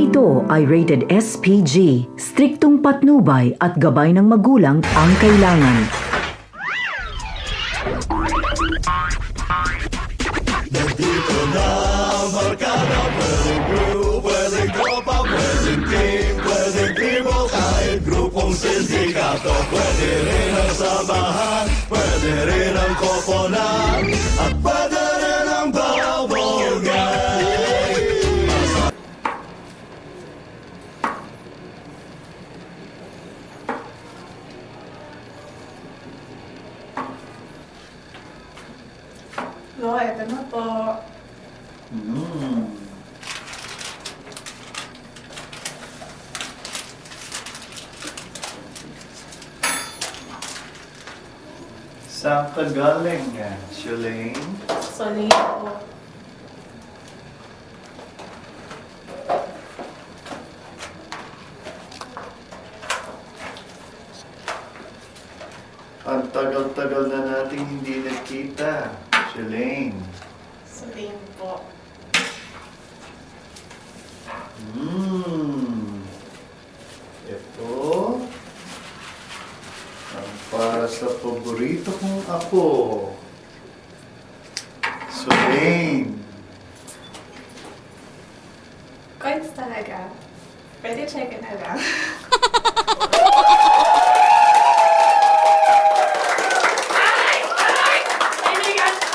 ito ay rated SPG. Striktong patnubay at gabay ng magulang ang kailangan. Nandito na ang barkada, pwedeng crew, pwedeng tropa, pwedeng team, pwedeng tribo, kahit grupong sindikato. Pwede rin ang sabahan, pwede rin ang koponan, at pwede rin ang bubble gang. Lo, eto na po. Saan ka galing, Shalane? Solid po. Ang tagal-tagal na nating hindi nagkita, Shalane. Solid po. Ito ang para sa paborito kong apo. Shalane. Coins talaga. Pwede check na lang.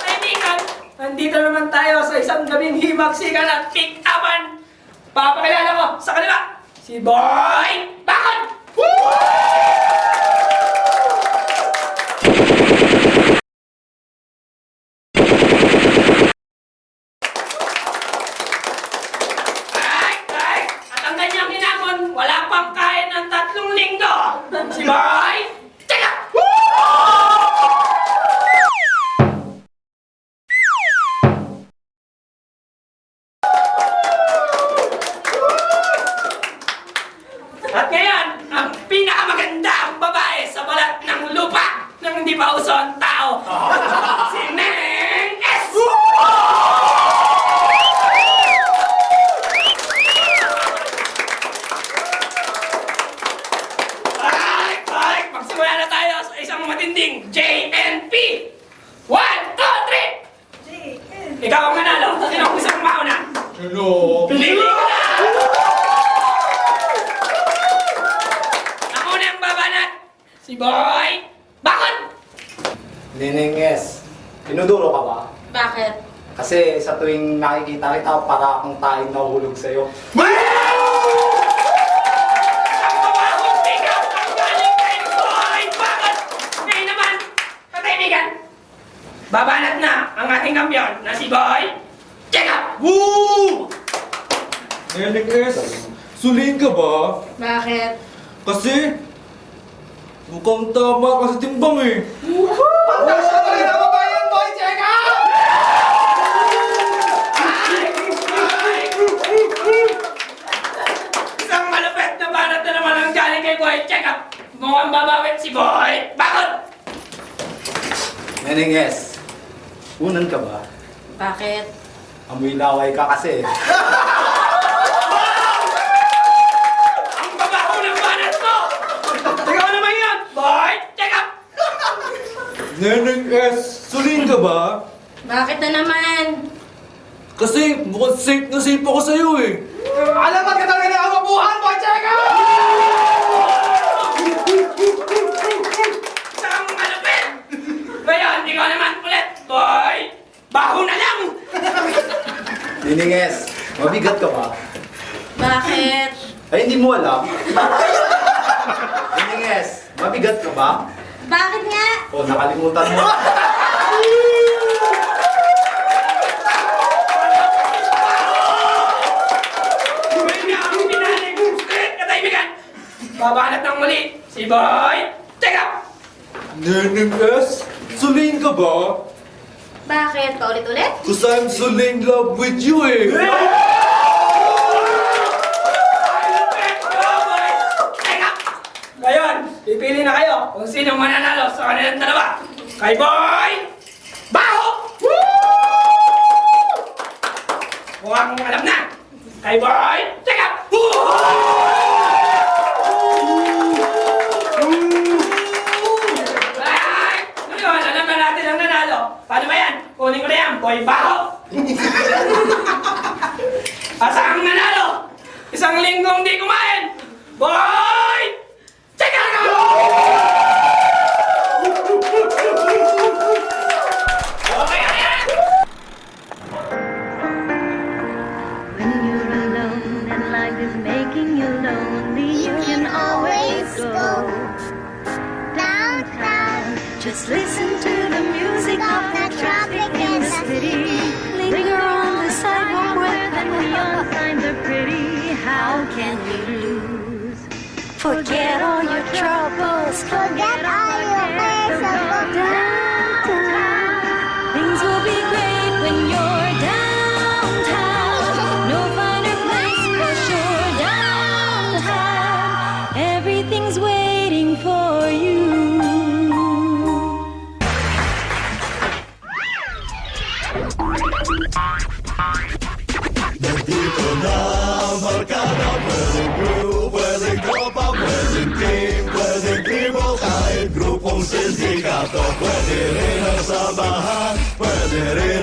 Kaibigan! Nandito naman tayo sa isang gabing himaksikan at pick-upan! Papakilala ko sa kanila, si Boy Bakon! Ay! At ang kanyang hinamon, wala pang kain ng 3 linggo! Si Boy! Teka! At ngayon, ang pinakamagandang babae sa balat ng lupa nang hindi pa uso ang tao, si Neng S! Ay! Magsimula na tayo sa isang matinding JNP! 1, 2, 3! Ikaw ang manalo. Sino ang gusto mong mauna? Hello! Pili ka na! Ako na ang babanat! Si Boy Bakon! Ninenges, pinuduro ka ba? Bakit? Kasi sa tuwing nakikita kita, para akong tayong nahuhulog sa'yo. Ang babahong bigaw ang galing kay Boy Bakon! Ngayon naman, kataibigan, babanat na ang ating kampiyon na si Boy Check Up! Woo! NNS, suliin ka ba? Bakit? Kasi, mukhang tama ka sa timbang eh. Pantasya ka rin ang babayan, boy! Check out! Isang malupit na banat na naman ang galing kay Boy Check Up! Mukhang babawit si Boy Bakon! Ninenges, unan ka ba? Bakit? Amoy laway ka kasi. Ang babaho ng banat mo! Ikaw naman yun! Boy Check Up! NNS, suliin ka ba? Bakit na naman? Kasi mukhang safe na safe ako sa'yo eh. Alamat ka talaga ng amabuhan, boy! Check out! Isang malupit! Ngayon, ikaw naman ulit! Boy! Baho na lang! Ninenges, mabigat ka ba? Bakit? Ay, hindi mo alam. Ninenges, mabigat ka ba? Bakit nga? O, nakalimutan mo. Ngayon nga ang pinaling kataibigan! Babanat ng muli si Boy Check Up! NNS, suliin ka ba? Bakit? Paulit-ulit? Cause I'm so in love with you eh. Ngayon, pipili na kayo kung sino mananalo sa kanilang dalawa. Kay Boy Baho! Mukhang alam na. Kay Boy Check Up! Ay! Ano yun? Alam na natin ang nanalo. Paano ba yan? Kunin ko na yan, boy baho! Asang nanalo? Isang linggong di kumain! Boy! Chicago! Okay, ayan! When you're alone and life is making you lonely, you can always go downtown. Just listen to the music of the traffic in the city. Linger on the sidewalk where the neon signs are pretty. How can you lose? Forget all your troubles. Forget all your worries. Go downtown. Things will be great when you're downtown. No finer place for sure downtown. Everything's waiting for you. Nandito na ang barkada, pwedeng group, pwedeng tropa, pwedeng team, pwedeng tribo, kahit grupong sindikato, pwede rin ang samahan, pwede rin